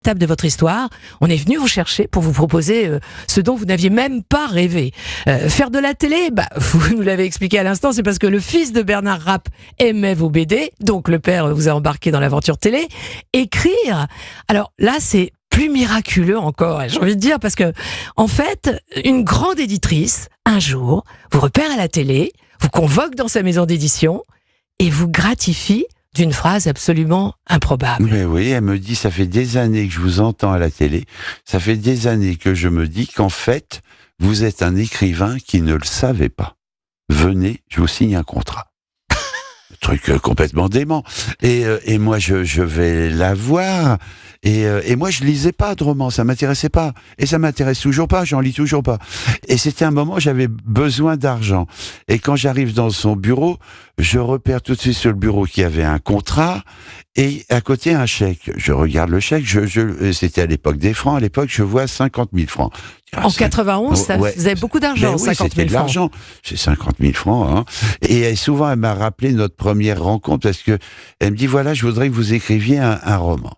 Table de votre histoire, on est venu vous chercher pour vous proposer ce dont vous n'aviez même pas rêvé. Faire de la télé, vous nous l'avez expliqué à l'instant, c'est parce que le fils de Bernard Rapp aimait vos BD, donc le père vous a embarqué dans l'aventure télé. Écrire, alors là c'est plus miraculeux encore, j'ai envie de dire, parce que en fait, une grande éditrice, un jour, vous repère à la télé, vous convoque dans sa maison d'édition et vous gratifie d'une phrase absolument improbable. Mais oui, elle me dit, ça fait des années que je vous entends à la télé, ça fait des années que je me dis qu'en fait, vous êtes un écrivain qui ne le savait pas. Venez, je vous signe un contrat. Truc complètement dément. Et moi, je vais la voir. Et moi, je lisais pas de romans, ça m'intéressait pas. Et ça m'intéresse toujours pas, j'en lis toujours pas. Et c'était un moment où j'avais besoin d'argent. Et quand j'arrive dans son bureau, je repère tout de suite sur le bureau qu'il y avait un contrat et à côté un chèque. Je regarde le chèque, c'était à l'époque des francs, à l'époque je vois 50 000 francs. En 91, ça faisait beaucoup d'argent, 50 000 francs. C'était de l'argent, c'est 50 000 francs. Hein. Et souvent, elle m'a rappelé notre première rencontre parce que elle me dit, voilà, je voudrais que vous écriviez un roman.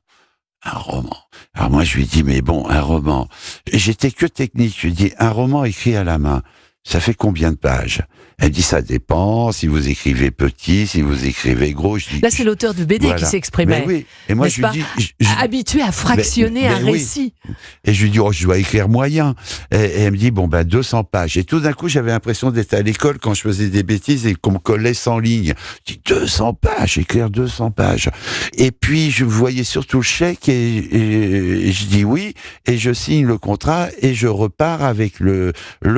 Un roman. Alors moi, je lui dis, mais bon, un roman. J'étais que technique. Je lui dis, un roman écrit à la main, ça fait combien de pages? Elle dit, ça dépend, si vous écrivez petit, si vous écrivez gros. Je dis, là, c'est l'auteur du BD qui s'exprimait. Oui. Et moi, je lui dis... habitué à fractionner un récit. Oui. Et je lui dis, je dois écrire moyen. Et elle me dit, 200 pages. Et tout d'un coup, j'avais l'impression d'être à l'école quand je faisais des bêtises et qu'on me collait 100 lignes. Je dis, 200 pages, écrire 200 pages. Et puis, je voyais surtout le chèque et je dis oui. Et je signe le contrat et je repars avec le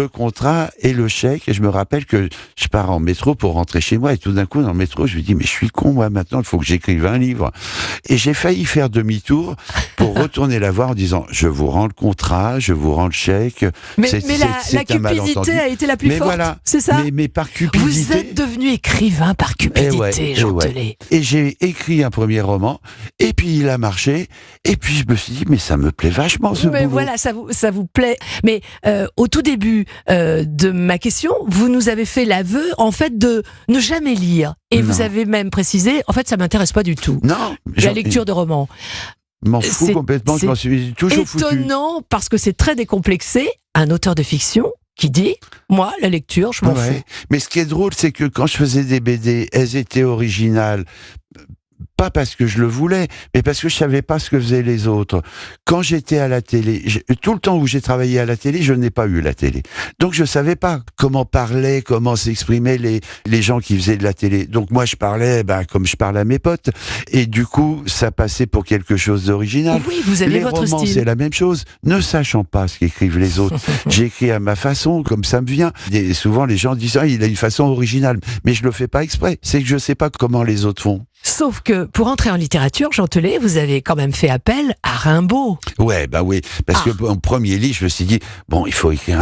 contrat et le chèque. Et je me rappelle que je pars en métro pour rentrer chez moi et tout d'un coup dans le métro je lui dis mais je suis con moi maintenant, il faut que j'écrive un livre. Et j'ai failli faire demi-tour pour retourner la voir en disant je vous rends le contrat, je vous rends le chèque. Mais la cupidité a été la plus forte, voilà, c'est ça? Mais par cupidité. Vous êtes devenu écrivain par cupidité, Jean Telet. Et j'ai écrit un premier roman et puis il a marché et puis je me suis dit mais ça me plaît vachement ce boulot. Mais voilà, ça vous plaît. Mais au tout début de ma question, vous nous avez fait l'aveu, en fait, de ne jamais lire. Et vous avez même précisé, en fait, ça m'intéresse pas du tout. Non. La lecture de romans. Je m'en fous complètement, je m'en suis toujours foutu. C'est étonnant, parce que c'est très décomplexé, un auteur de fiction qui dit, moi, la lecture, je m'en fous. Mais ce qui est drôle, c'est que quand je faisais des BD, elles étaient originales. Pas parce que je le voulais, mais parce que je savais pas ce que faisaient les autres. Quand j'étais à la télé, tout le temps où j'ai travaillé à la télé, je n'ai pas eu la télé. Donc je savais pas comment parlaient, comment s'exprimaient les gens qui faisaient de la télé. Donc moi je parlais comme je parle à mes potes. Et du coup, ça passait pour quelque chose d'original. Oui, vous avez votre romans, style. C'est la même chose. Ne sachant pas ce qu'écrivent les autres, j'écris à ma façon, comme ça me vient. Et souvent les gens disent il a une façon originale. Mais je le fais pas exprès. C'est que je sais pas comment les autres font. Sauf que, pour entrer en littérature, Jean Telet, vous avez quand même fait appel à Rimbaud. Oui, parce que en premier livre, je me suis dit, il faut écrire un